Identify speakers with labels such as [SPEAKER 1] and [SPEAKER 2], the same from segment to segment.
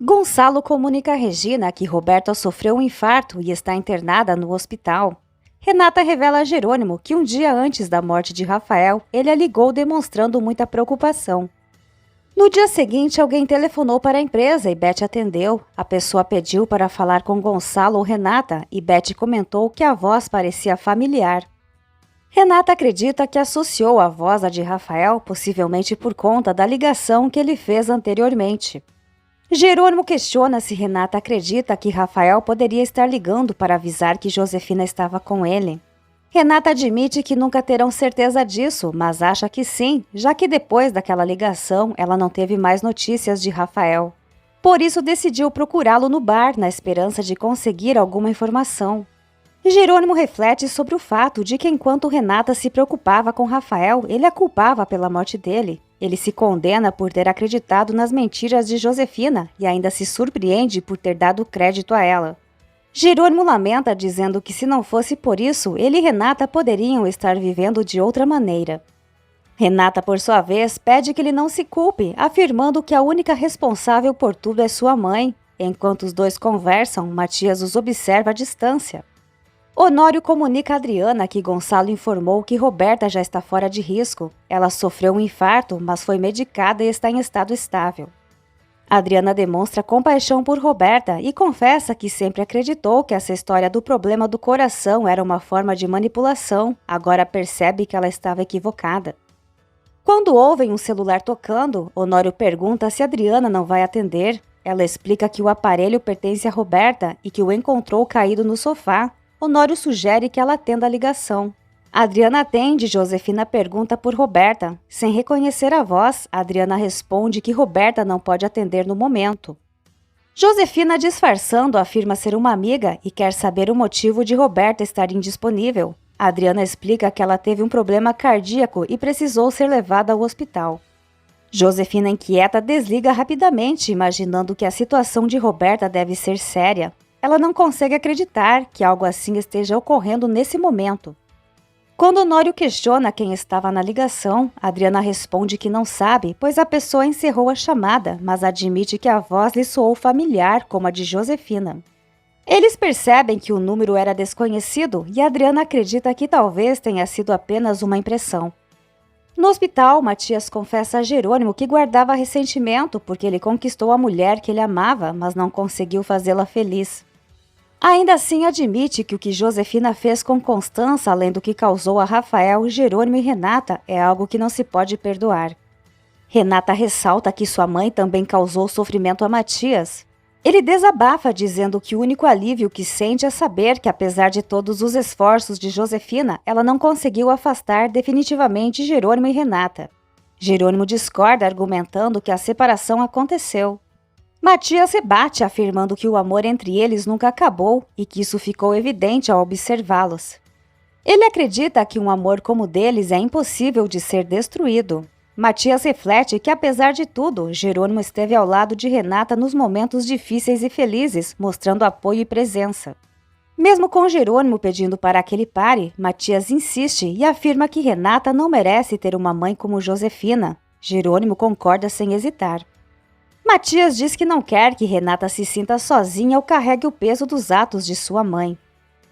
[SPEAKER 1] Gonçalo comunica a Regina que Roberta sofreu um infarto e está internada no hospital. Renata revela a Jerônimo que um dia antes da morte de Rafael, ele a ligou demonstrando muita preocupação. No dia seguinte, alguém telefonou para a empresa e Beth atendeu. A pessoa pediu para falar com Gonçalo ou Renata e Beth comentou que a voz parecia familiar. Renata acredita que associou a voz à de Rafael, possivelmente por conta da ligação que ele fez anteriormente. Jerônimo questiona se Renata acredita que Rafael poderia estar ligando para avisar que Josefina estava com ele. Renata admite que nunca terão certeza disso, mas acha que sim, já que depois daquela ligação ela não teve mais notícias de Rafael. Por isso decidiu procurá-lo no bar, na esperança de conseguir alguma informação. Jerônimo reflete sobre o fato de que enquanto Renata se preocupava com Rafael, ele a culpava pela morte dele. Ele se condena por ter acreditado nas mentiras de Josefina e ainda se surpreende por ter dado crédito a ela. Jerônimo lamenta dizendo que se não fosse por isso, ele e Renata poderiam estar vivendo de outra maneira. Renata, por sua vez, pede que ele não se culpe, afirmando que a única responsável por tudo é sua mãe. Enquanto os dois conversam, Matias os observa à distância. Honório comunica a Adriana que Gonçalo informou que Roberta já está fora de risco. Ela sofreu um infarto, mas foi medicada e está em estado estável. Adriana demonstra compaixão por Roberta e confessa que sempre acreditou que essa história do problema do coração era uma forma de manipulação, agora percebe que ela estava equivocada. Quando ouvem um celular tocando, Honório pergunta se Adriana não vai atender. Ela explica que o aparelho pertence a Roberta e que o encontrou caído no sofá. Honório sugere que ela atenda a ligação. Adriana atende e Josefina pergunta por Roberta. Sem reconhecer a voz, Adriana responde que Roberta não pode atender no momento. Josefina, disfarçando, afirma ser uma amiga e quer saber o motivo de Roberta estar indisponível. Adriana explica que ela teve um problema cardíaco e precisou ser levada ao hospital. Josefina, inquieta, desliga rapidamente, imaginando que a situação de Roberta deve ser séria. Ela não consegue acreditar que algo assim esteja ocorrendo nesse momento. Quando Honório questiona quem estava na ligação, Adriana responde que não sabe, pois a pessoa encerrou a chamada, mas admite que a voz lhe soou familiar, como a de Josefina. Eles percebem que o número era desconhecido e Adriana acredita que talvez tenha sido apenas uma impressão. No hospital, Matias confessa a Jerônimo que guardava ressentimento porque ele conquistou a mulher que ele amava, mas não conseguiu fazê-la feliz. Ainda assim, admite que o que Josefina fez com Constança, além do que causou a Rafael, Jerônimo e Renata, é algo que não se pode perdoar. Renata ressalta que sua mãe também causou sofrimento a Matias. Ele desabafa dizendo que o único alívio que sente é saber que, apesar de todos os esforços de Josefina, ela não conseguiu afastar definitivamente Jerônimo e Renata. Jerônimo discorda, argumentando que a separação aconteceu. Matias rebate, afirmando que o amor entre eles nunca acabou e que isso ficou evidente ao observá-los. Ele acredita que um amor como o deles é impossível de ser destruído. Matias reflete que, apesar de tudo, Jerônimo esteve ao lado de Renata nos momentos difíceis e felizes, mostrando apoio e presença. Mesmo com Jerônimo pedindo para que ele pare, Matias insiste e afirma que Renata não merece ter uma mãe como Josefina. Jerônimo concorda sem hesitar. Matias diz que não quer que Renata se sinta sozinha ou carregue o peso dos atos de sua mãe.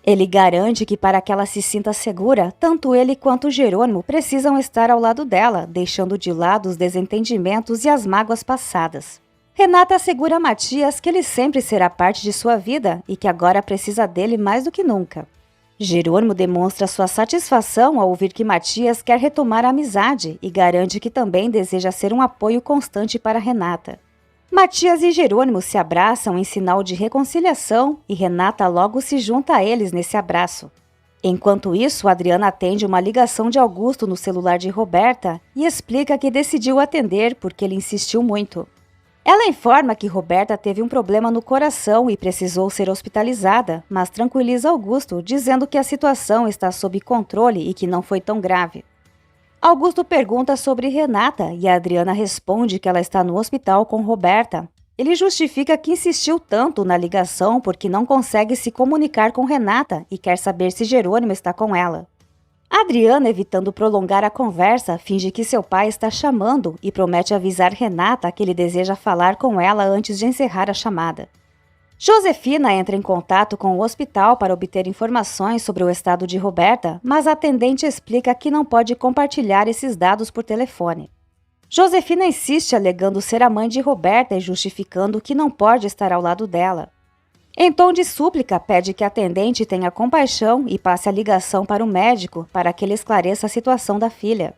[SPEAKER 1] Ele garante que para que ela se sinta segura, tanto ele quanto Jerônimo precisam estar ao lado dela, deixando de lado os desentendimentos e as mágoas passadas. Renata assegura a Matias que ele sempre será parte de sua vida e que agora precisa dele mais do que nunca. Jerônimo demonstra sua satisfação ao ouvir que Matias quer retomar a amizade e garante que também deseja ser um apoio constante para Renata. Matias e Jerônimo se abraçam em sinal de reconciliação e Renata logo se junta a eles nesse abraço. Enquanto isso, Adriana atende uma ligação de Augusto no celular de Roberta e explica que decidiu atender porque ele insistiu muito. Ela informa que Roberta teve um problema no coração e precisou ser hospitalizada, mas tranquiliza Augusto, dizendo que a situação está sob controle e que não foi tão grave. Augusto pergunta sobre Renata e a Adriana responde que ela está no hospital com Roberta. Ele justifica que insistiu tanto na ligação porque não consegue se comunicar com Renata e quer saber se Jerônimo está com ela. Adriana, evitando prolongar a conversa, finge que seu pai está chamando e promete avisar Renata que ele deseja falar com ela antes de encerrar a chamada. Josefina entra em contato com o hospital para obter informações sobre o estado de Roberta, mas a atendente explica que não pode compartilhar esses dados por telefone. Josefina insiste alegando ser a mãe de Roberta e justificando que não pode estar ao lado dela. Em tom de súplica, pede que a atendente tenha compaixão e passe a ligação para o médico para que ele esclareça a situação da filha.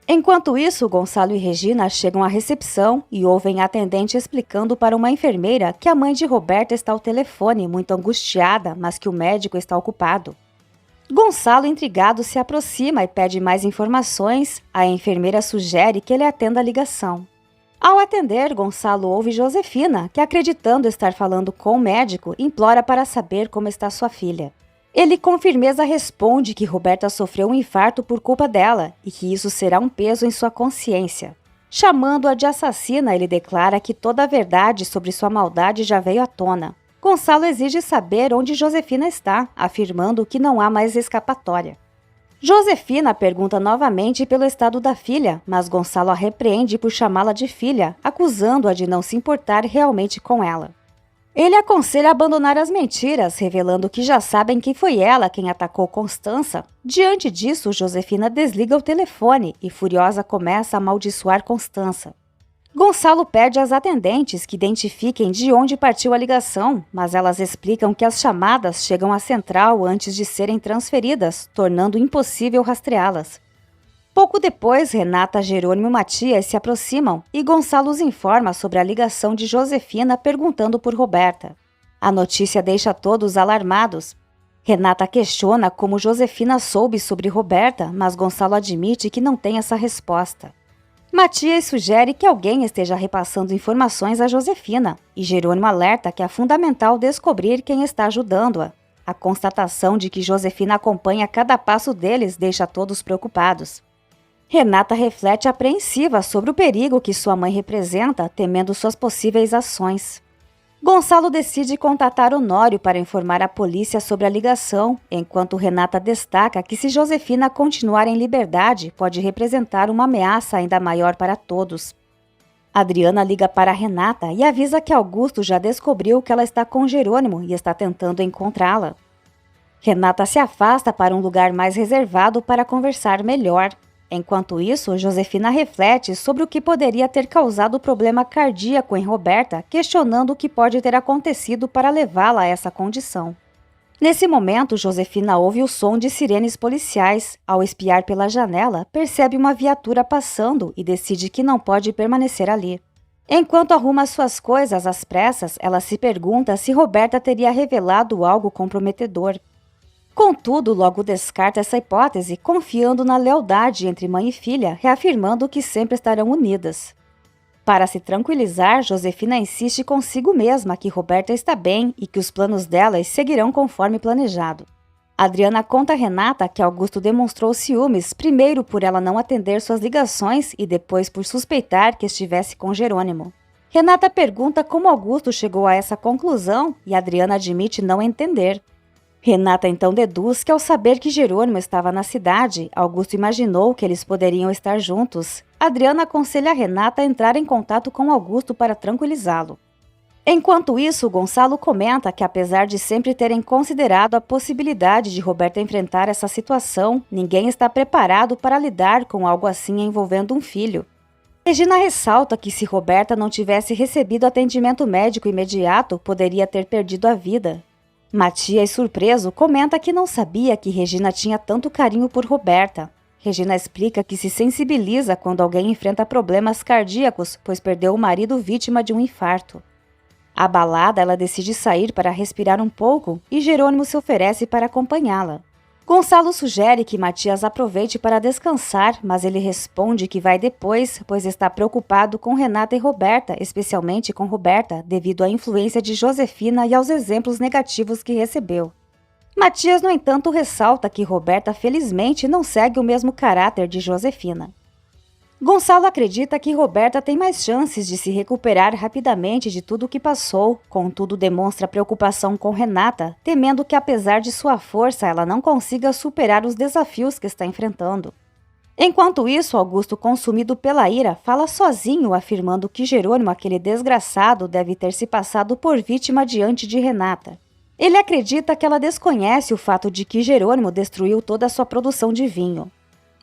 [SPEAKER 1] Enquanto isso, Gonçalo e Regina chegam à recepção e ouvem a atendente explicando para uma enfermeira que a mãe de Roberta está ao telefone, muito angustiada, mas que o médico está ocupado. Gonçalo, intrigado, se aproxima e pede mais informações. A enfermeira sugere que ele atenda a ligação. Ao atender, Gonçalo ouve Josefina, que, acreditando estar falando com o médico, implora para saber como está sua filha. Ele com firmeza responde que Roberta sofreu um infarto por culpa dela e que isso será um peso em sua consciência. Chamando-a de assassina, ele declara que toda a verdade sobre sua maldade já veio à tona. Gonçalo exige saber onde Josefina está, afirmando que não há mais escapatória. Josefina pergunta novamente pelo estado da filha, mas Gonçalo a repreende por chamá-la de filha, acusando-a de não se importar realmente com ela. Ele aconselha a abandonar as mentiras, revelando que já sabem que foi ela quem atacou Constança. Diante disso, Josefina desliga o telefone e, furiosa, começa a amaldiçoar Constança. Gonçalo pede às atendentes que identifiquem de onde partiu a ligação, mas elas explicam que as chamadas chegam à central antes de serem transferidas, tornando impossível rastreá-las. Pouco depois, Renata, Jerônimo e Matias se aproximam e Gonçalo os informa sobre a ligação de Josefina perguntando por Roberta. A notícia deixa todos alarmados. Renata questiona como Josefina soube sobre Roberta, mas Gonçalo admite que não tem essa resposta. Matias sugere que alguém esteja repassando informações a Josefina, e Jerônimo alerta que é fundamental descobrir quem está ajudando-a. A constatação de que Josefina acompanha cada passo deles deixa todos preocupados. Renata reflete apreensiva sobre o perigo que sua mãe representa, temendo suas possíveis ações. Gonçalo decide contatar Honório para informar a polícia sobre a ligação, enquanto Renata destaca que se Josefina continuar em liberdade, pode representar uma ameaça ainda maior para todos. Adriana liga para Renata e avisa que Augusto já descobriu que ela está com Jerônimo e está tentando encontrá-la. Renata se afasta para um lugar mais reservado para conversar melhor. Enquanto isso, Josefina reflete sobre o que poderia ter causado o problema cardíaco em Roberta, questionando o que pode ter acontecido para levá-la a essa condição. Nesse momento, Josefina ouve o som de sirenes policiais. Ao espiar pela janela, percebe uma viatura passando e decide que não pode permanecer ali. Enquanto arruma suas coisas às pressas, ela se pergunta se Roberta teria revelado algo comprometedor. Contudo, logo descarta essa hipótese, confiando na lealdade entre mãe e filha, reafirmando que sempre estarão unidas. Para se tranquilizar, Josefina insiste consigo mesma que Roberta está bem e que os planos delas seguirão conforme planejado. Adriana conta a Renata que Augusto demonstrou ciúmes, primeiro por ela não atender suas ligações e depois por suspeitar que estivesse com Jerônimo. Renata pergunta como Augusto chegou a essa conclusão e Adriana admite não entender. Renata então deduz que ao saber que Jerônimo estava na cidade, Augusto imaginou que eles poderiam estar juntos. Adriana aconselha a Renata a entrar em contato com Augusto para tranquilizá-lo. Enquanto isso, Gonçalo comenta que apesar de sempre terem considerado a possibilidade de Roberta enfrentar essa situação, ninguém está preparado para lidar com algo assim envolvendo um filho. Regina ressalta que se Roberta não tivesse recebido atendimento médico imediato, poderia ter perdido a vida. Matias, surpreso, comenta que não sabia que Regina tinha tanto carinho por Roberta. Regina explica que se sensibiliza quando alguém enfrenta problemas cardíacos, pois perdeu o marido vítima de um infarto. Abalada, ela decide sair para respirar um pouco e Jerônimo se oferece para acompanhá-la. Gonçalo sugere que Matias aproveite para descansar, mas ele responde que vai depois, pois está preocupado com Renata e Roberta, especialmente com Roberta, devido à influência de Josefina e aos exemplos negativos que recebeu. Matias, no entanto, ressalta que Roberta felizmente não segue o mesmo caráter de Josefina. Gonçalo acredita que Roberta tem mais chances de se recuperar rapidamente de tudo o que passou, contudo demonstra preocupação com Renata, temendo que apesar de sua força ela não consiga superar os desafios que está enfrentando. Enquanto isso, Augusto, consumido pela ira, fala sozinho, afirmando que Jerônimo, aquele desgraçado, deve ter se passado por vítima diante de Renata. Ele acredita que ela desconhece o fato de que Jerônimo destruiu toda a sua produção de vinho.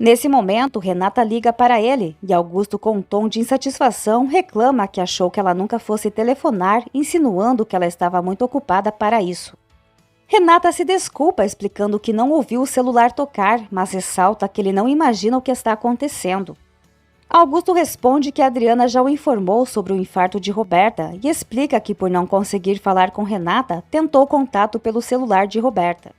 [SPEAKER 1] Nesse momento, Renata liga para ele e Augusto, com um tom de insatisfação, reclama que achou que ela nunca fosse telefonar, insinuando que ela estava muito ocupada para isso. Renata se desculpa, explicando que não ouviu o celular tocar, mas ressalta que ele não imagina o que está acontecendo. Augusto responde que Adriana já o informou sobre o infarto de Roberta e explica que, por não conseguir falar com Renata, tentou contato pelo celular de Roberta.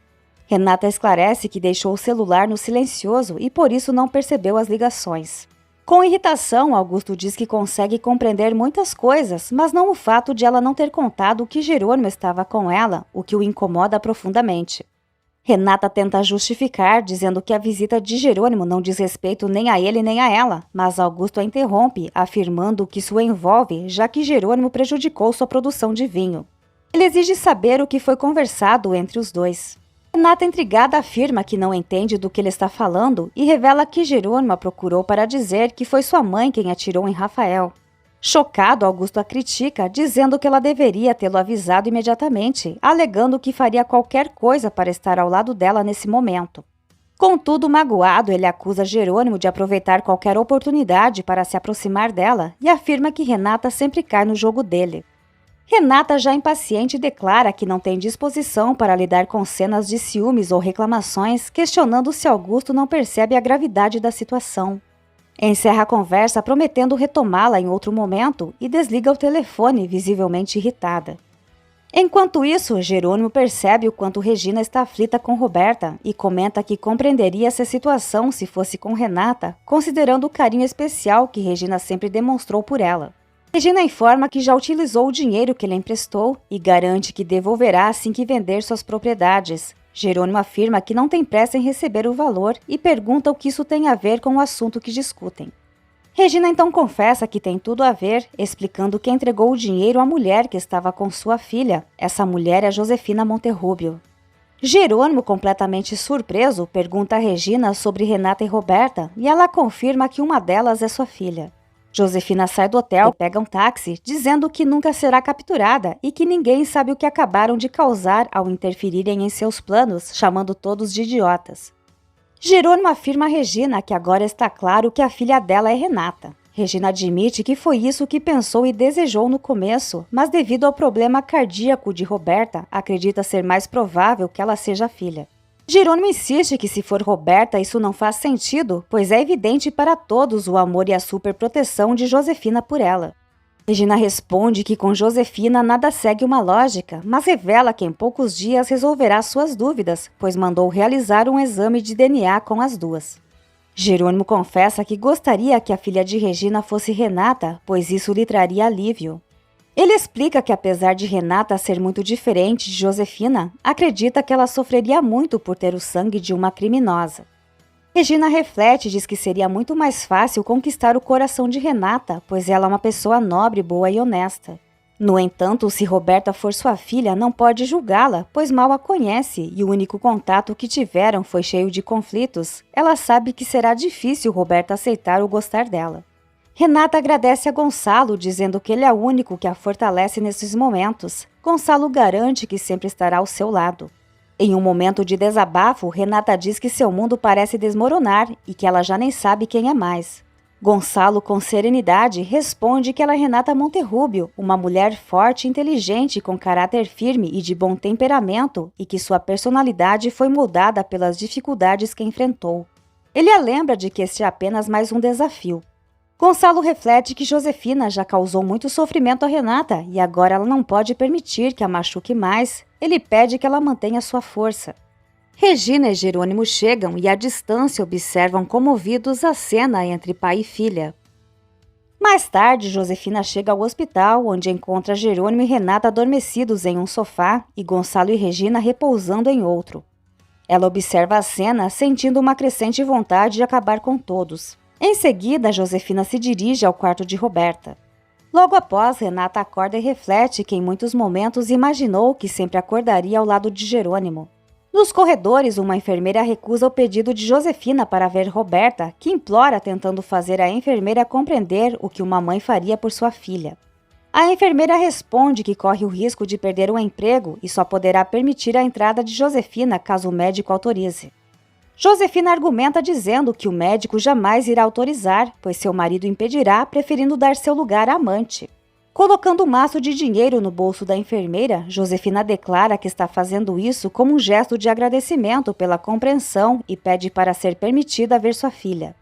[SPEAKER 1] Renata esclarece que deixou o celular no silencioso e por isso não percebeu as ligações. Com irritação, Augusto diz que consegue compreender muitas coisas, mas não o fato de ela não ter contado que Jerônimo estava com ela, o que o incomoda profundamente. Renata tenta justificar, dizendo que a visita de Jerônimo não diz respeito nem a ele nem a ela, mas Augusto a interrompe, afirmando que isso o envolve, já que Jerônimo prejudicou sua produção de vinho. Ele exige saber o que foi conversado entre os dois. Renata, intrigada, afirma que não entende do que ele está falando e revela que Jerônimo a procurou para dizer que foi sua mãe quem atirou em Rafael. Chocado, Augusto a critica, dizendo que ela deveria tê-lo avisado imediatamente, alegando que faria qualquer coisa para estar ao lado dela nesse momento. Contudo, magoado, ele acusa Jerônimo de aproveitar qualquer oportunidade para se aproximar dela e afirma que Renata sempre cai no jogo dele. Renata, já impaciente, declara que não tem disposição para lidar com cenas de ciúmes ou reclamações, questionando se Augusto não percebe a gravidade da situação. Encerra a conversa prometendo retomá-la em outro momento e desliga o telefone, visivelmente irritada. Enquanto isso, Jerônimo percebe o quanto Regina está aflita com Roberta e comenta que compreenderia essa situação se fosse com Renata, considerando o carinho especial que Regina sempre demonstrou por ela. Regina informa que já utilizou o dinheiro que ele emprestou e garante que devolverá assim que vender suas propriedades. Jerônimo afirma que não tem pressa em receber o valor e pergunta o que isso tem a ver com o assunto que discutem. Regina então confessa que tem tudo a ver, explicando que entregou o dinheiro à mulher que estava com sua filha. Essa mulher é Josefina Monterrubio. Jerônimo, completamente surpreso, pergunta a Regina sobre Renata e Roberta e ela confirma que uma delas é sua filha. Josefina sai do hotel e pega um táxi, dizendo que nunca será capturada e que ninguém sabe o que acabaram de causar ao interferirem em seus planos, chamando todos de idiotas. Jerônimo afirma a Regina que agora está claro que a filha dela é Renata. Regina admite que foi isso que pensou e desejou no começo, mas devido ao problema cardíaco de Roberta, acredita ser mais provável que ela seja a filha. Jerônimo insiste que se for Roberta isso não faz sentido, pois é evidente para todos o amor e a superproteção de Josefina por ela. Regina responde que com Josefina nada segue uma lógica, mas revela que em poucos dias resolverá suas dúvidas, pois mandou realizar um exame de DNA com as duas. Jerônimo confessa que gostaria que a filha de Regina fosse Renata, pois isso lhe traria alívio. Ele explica que apesar de Renata ser muito diferente de Josefina, acredita que ela sofreria muito por ter o sangue de uma criminosa. Regina reflete e diz que seria muito mais fácil conquistar o coração de Renata, pois ela é uma pessoa nobre, boa e honesta. No entanto, se Roberta for sua filha, não pode julgá-la, pois mal a conhece e o único contato que tiveram foi cheio de conflitos. Ela sabe que será difícil Roberta aceitar ou gostar dela. Renata agradece a Gonçalo, dizendo que ele é o único que a fortalece nesses momentos. Gonçalo garante que sempre estará ao seu lado. Em um momento de desabafo, Renata diz que seu mundo parece desmoronar e que ela já nem sabe quem é mais. Gonçalo, com serenidade, responde que ela é Renata Monterrubio, uma mulher forte, inteligente, com caráter firme e de bom temperamento, e que sua personalidade foi moldada pelas dificuldades que enfrentou. Ele a lembra de que este é apenas mais um desafio. Gonçalo reflete que Josefina já causou muito sofrimento a Renata e agora ela não pode permitir que a machuque mais. Ele pede que ela mantenha sua força. Regina e Jerônimo chegam e à distância observam comovidos a cena entre pai e filha. Mais tarde, Josefina chega ao hospital, onde encontra Jerônimo e Renata adormecidos em um sofá e Gonçalo e Regina repousando em outro. Ela observa a cena, sentindo uma crescente vontade de acabar com todos. Em seguida, Josefina se dirige ao quarto de Roberta. Logo após, Renata acorda e reflete que em muitos momentos imaginou que sempre acordaria ao lado de Jerônimo. Nos corredores, uma enfermeira recusa o pedido de Josefina para ver Roberta, que implora tentando fazer a enfermeira compreender o que uma mãe faria por sua filha. A enfermeira responde que corre o risco de perder o emprego e só poderá permitir a entrada de Josefina caso o médico autorize. Josefina argumenta dizendo que o médico jamais irá autorizar, pois seu marido impedirá, preferindo dar seu lugar à amante. Colocando um maço de dinheiro no bolso da enfermeira, Josefina declara que está fazendo isso como um gesto de agradecimento pela compreensão e pede para ser permitida ver sua filha.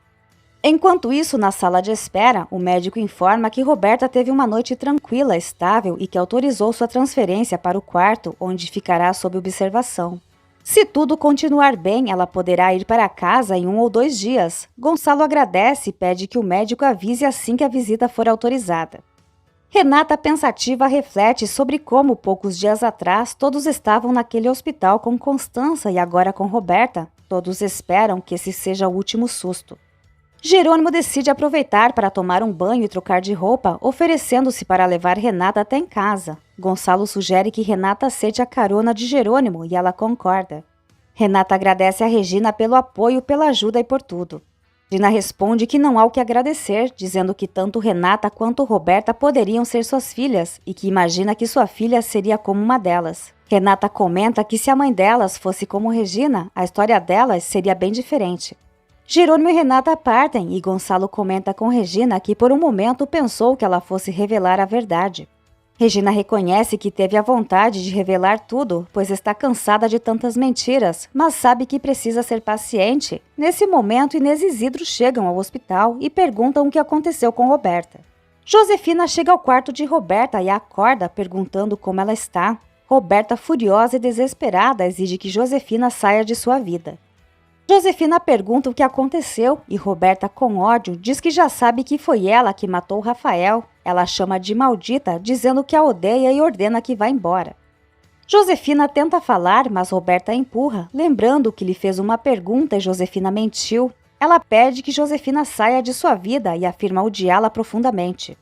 [SPEAKER 1] Enquanto isso, na sala de espera, o médico informa que Roberta teve uma noite tranquila, estável e que autorizou sua transferência para o quarto, onde ficará sob observação. Se tudo continuar bem, ela poderá ir para casa em 1 ou 2 dias. Gonçalo agradece e pede que o médico avise assim que a visita for autorizada. Renata, pensativa, reflete sobre como, poucos dias atrás, todos estavam naquele hospital com Constança e agora com Roberta. Todos esperam que esse seja o último susto. Jerônimo decide aproveitar para tomar um banho e trocar de roupa, oferecendo-se para levar Renata até em casa. Gonçalo sugere que Renata aceite a carona de Jerônimo e ela concorda. Renata agradece a Regina pelo apoio, pela ajuda e por tudo. Regina responde que não há o que agradecer, dizendo que tanto Renata quanto Roberta poderiam ser suas filhas e que imagina que sua filha seria como uma delas. Renata comenta que se a mãe delas fosse como Regina, a história delas seria bem diferente. Jerônimo e Renata partem e Gonçalo comenta com Regina que por um momento pensou que ela fosse revelar a verdade. Regina reconhece que teve a vontade de revelar tudo, pois está cansada de tantas mentiras, mas sabe que precisa ser paciente. Nesse momento, Inês e Isidro chegam ao hospital e perguntam o que aconteceu com Roberta. Josefina chega ao quarto de Roberta e a acorda, perguntando como ela está. Roberta, furiosa e desesperada, exige que Josefina saia de sua vida. Josefina pergunta o que aconteceu e Roberta, com ódio, diz que já sabe que foi ela que matou Rafael. Ela chama de maldita, dizendo que a odeia e ordena que vá embora. Josefina tenta falar, mas Roberta a empurra, lembrando que lhe fez uma pergunta e Josefina mentiu. Ela pede que Josefina saia de sua vida e afirma odiá-la profundamente.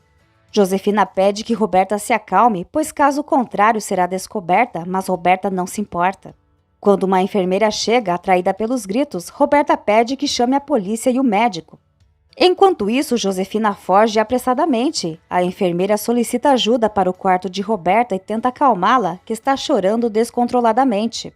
[SPEAKER 1] Josefina pede que Roberta se acalme, pois caso contrário será descoberta, mas Roberta não se importa. Quando uma enfermeira chega, atraída pelos gritos, Roberta pede que chame a polícia e o médico. Enquanto isso, Josefina foge apressadamente. A enfermeira solicita ajuda para o quarto de Roberta e tenta acalmá-la, que está chorando descontroladamente.